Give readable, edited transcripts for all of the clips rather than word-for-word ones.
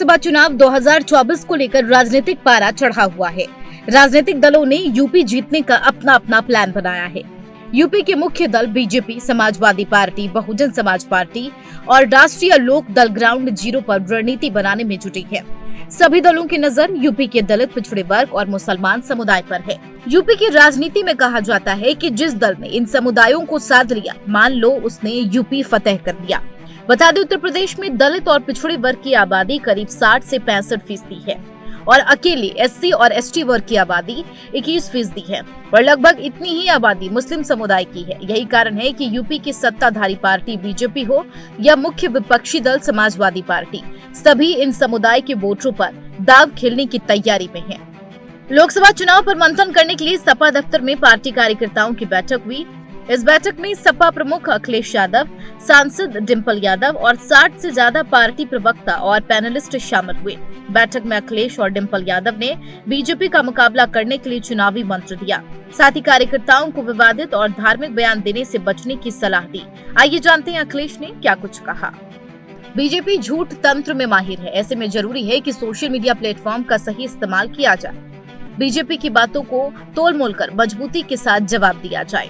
लोकसभा चुनाव 2024 को लेकर राजनीतिक पारा चढ़ा हुआ है। राजनीतिक दलों ने यूपी जीतने का अपना अपना प्लान बनाया है। यूपी के मुख्य दल BJP, Samajwadi party, Bahujan Samaj party और राष्ट्रीय लोक दल ग्राउंड जीरो पर रणनीति बनाने में जुटी है। सभी दलों की नजर यूपी के दलित पिछड़े वर्ग और मुसलमान समुदाय पर है। यूपी की राजनीति में कहा जाता है कि जिस दल ने इन समुदायों को साध लिया, मान लो उसने यूपी फतेह कर लिया। बता दें, उत्तर प्रदेश में दलित और पिछड़े वर्ग की आबादी करीब 60 से 65% है और अकेले एससी और एसटी वर्ग की आबादी 21% है और लगभग इतनी ही आबादी मुस्लिम समुदाय की है। यही कारण है कि यूपी की सत्ताधारी पार्टी बीजेपी हो या मुख्य विपक्षी दल समाजवादी पार्टी, सभी इन समुदाय के वोटरों पर दाव खेलने की तैयारी में है। लोकसभा चुनाव पर मंथन करने के लिए सपा दफ्तर में पार्टी कार्यकर्ताओं की बैठक हुई। इस बैठक में सपा प्रमुख अखिलेश यादव, सांसद डिंपल यादव और 60 से ज्यादा पार्टी प्रवक्ता और पैनलिस्ट शामिल हुए। बैठक में अखिलेश और डिंपल यादव ने बीजेपी का मुकाबला करने के लिए चुनावी मंत्र दिया। साथ ही कार्यकर्ताओं को विवादित और धार्मिक बयान देने से बचने की सलाह दी। आइए जानते हैं अखिलेश ने क्या कुछ कहा। बीजेपी झूठ तंत्र में माहिर है, ऐसे में जरूरी है कि सोशल मीडिया प्लेटफॉर्म का सही इस्तेमाल किया जाए। बीजेपी की बातों को तोल मोल कर मजबूती के साथ जवाब दिया जाए।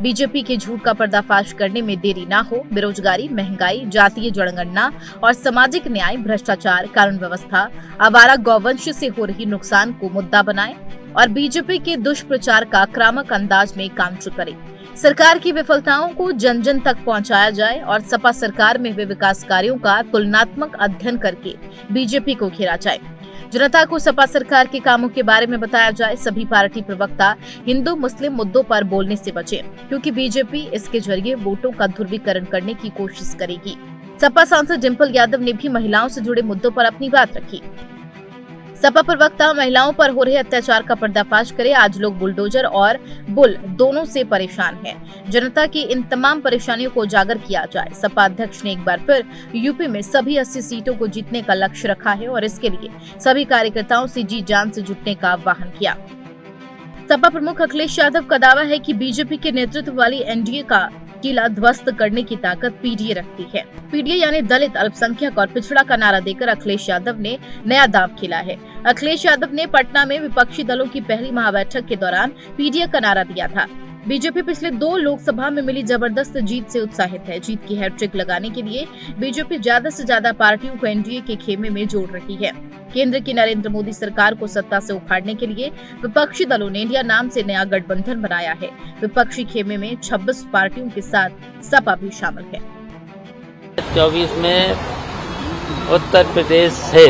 बीजेपी के झूठ का पर्दाफाश करने में देरी ना हो। बेरोजगारी, महंगाई, जातीय जनगणना और सामाजिक न्याय, भ्रष्टाचार, कानून व्यवस्था, आवारा गौवंश से हो रही नुकसान को मुद्दा बनाएं और बीजेपी के दुष्प्रचार का आक्रामक अंदाज में काउंटर करें। सरकार की विफलताओं को जन जन तक पहुंचाया जाए और सपा सरकार में हुए विकास कार्यों का तुलनात्मक अध्ययन करके बीजेपी को घेरा जाए। जनता को सपा सरकार के कामों के बारे में बताया जाए। सभी पार्टी प्रवक्ता हिंदू मुस्लिम मुद्दों पर बोलने से बचें, क्योंकि बीजेपी इसके जरिए वोटों का ध्रुवीकरण करने की कोशिश करेगी। सपा सांसद डिंपल यादव ने भी महिलाओं से जुड़े मुद्दों पर अपनी बात रखी। सपा प्रवक्ता महिलाओं पर हो रहे अत्याचार का पर्दाफाश करे। आज लोग बुलडोजर और बुल दोनों से परेशान हैं। जनता की इन तमाम परेशानियों को उजागर किया जाए। सपा अध्यक्ष ने एक बार फिर यूपी में सभी 80 सीटों को जीतने का लक्ष्य रखा है और इसके लिए सभी कार्यकर्ताओं से जी जान से जुटने का आह्वान किया। सपा प्रमुख अखिलेश यादव का दावा है कि बीजेपी के नेतृत्व वाली एनडीए का किला ध्वस्त करने की ताकत पीडीए रखती है। पीडीए यानी दलित, अल्पसंख्यक और पिछड़ा का नारा देकर अखिलेश यादव ने नया दांव खेला है। अखिलेश यादव ने पटना में विपक्षी दलों की पहली महाबैठक के दौरान पीडीए का नारा दिया था। बीजेपी पिछले 2 लोकसभा में मिली जबरदस्त जीत से उत्साहित है। जीत की हैट्रिक लगाने के लिए बीजेपी ज्यादा से ज्यादा पार्टियों को एनडीए के खेमे में जोड़ रही है। केंद्र की नरेंद्र मोदी सरकार को सत्ता से उखाड़ने के लिए विपक्षी दलों ने इंडिया नाम से नया गठबंधन बनाया है। विपक्षी खेमे में 26 पार्टियों के साथ सपा भी शामिल है। 24 में उत्तर प्रदेश से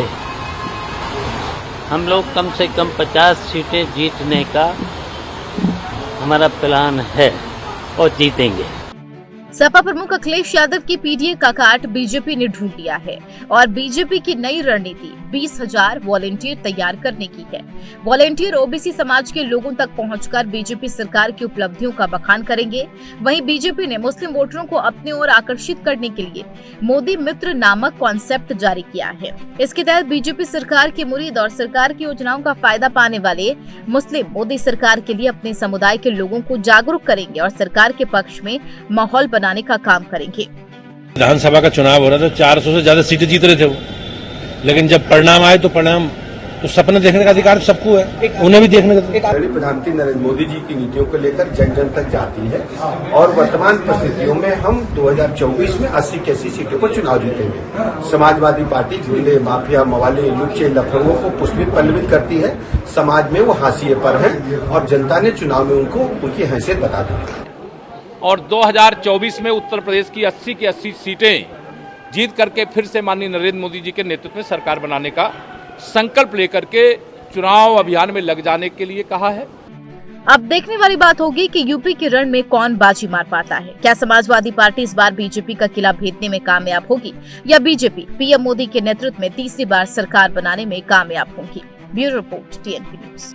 हम लोग कम से कम 50 सीटें जीतने का हमारा प्लान है और जीतेंगे। सपा प्रमुख अखिलेश यादव की पीडीए का काट बीजेपी ने ढूंढ लिया है और बीजेपी की नई रणनीति 20,000 वॉलेंटियर तैयार करने की है। वॉलेंटियर ओबीसी समाज के लोगों तक पहुंचकर बीजेपी सरकार की उपलब्धियों का बखान करेंगे। वहीं बीजेपी ने मुस्लिम वोटरों को अपनी ओर आकर्षित करने के लिए मोदी मित्र नामक कॉन्सेप्ट जारी किया है। इसके तहत बीजेपी सरकार के मुरीद और सरकार की योजनाओं का फायदा पाने वाले मुस्लिम मोदी सरकार के लिए अपने समुदाय के लोगों को जागरूक करेंगे और सरकार के पक्ष में माहौल बनाने का काम करेंगे। विधानसभा का चुनाव हो रहा था, 400 से ज्यादा सीटें जीत रहे थे वो, लेकिन जब परिणाम आए तो परिणाम तो सपने देखने का अधिकार सबको है, उन्हें भी देखने का। प्रधानमंत्री नरेंद्र मोदी जी की नीतियों को लेकर जन जन तक जाती है और वर्तमान परिस्थितियों में हम 2024 में 80 की 80 सीटों पर चुनाव जीतेंगे। समाजवादी पार्टी गुंडे, माफिया, मवाले, लुच्चे, लफंगों को पुष्पित पल्लवित करती है। समाज में वो हाशिए पर है और जनता ने चुनाव में उनको उनकी हैसियत बता दी और 2024 में उत्तर प्रदेश की 80 की 80 सीटें जीत करके फिर से माननीय नरेंद्र मोदी जी के नेतृत्व में सरकार बनाने का संकल्प लेकर के चुनाव अभियान में लग जाने के लिए कहा है। अब देखने वाली बात होगी कि यूपी के रण में कौन बाजी मार पाता है। क्या समाजवादी पार्टी इस बार बीजेपी का किला भेदने में कामयाब होगी या बीजेपी पीएम मोदी के नेतृत्व में तीसरी बार सरकार बनाने में कामयाब होगी। Bureau report, TNP news.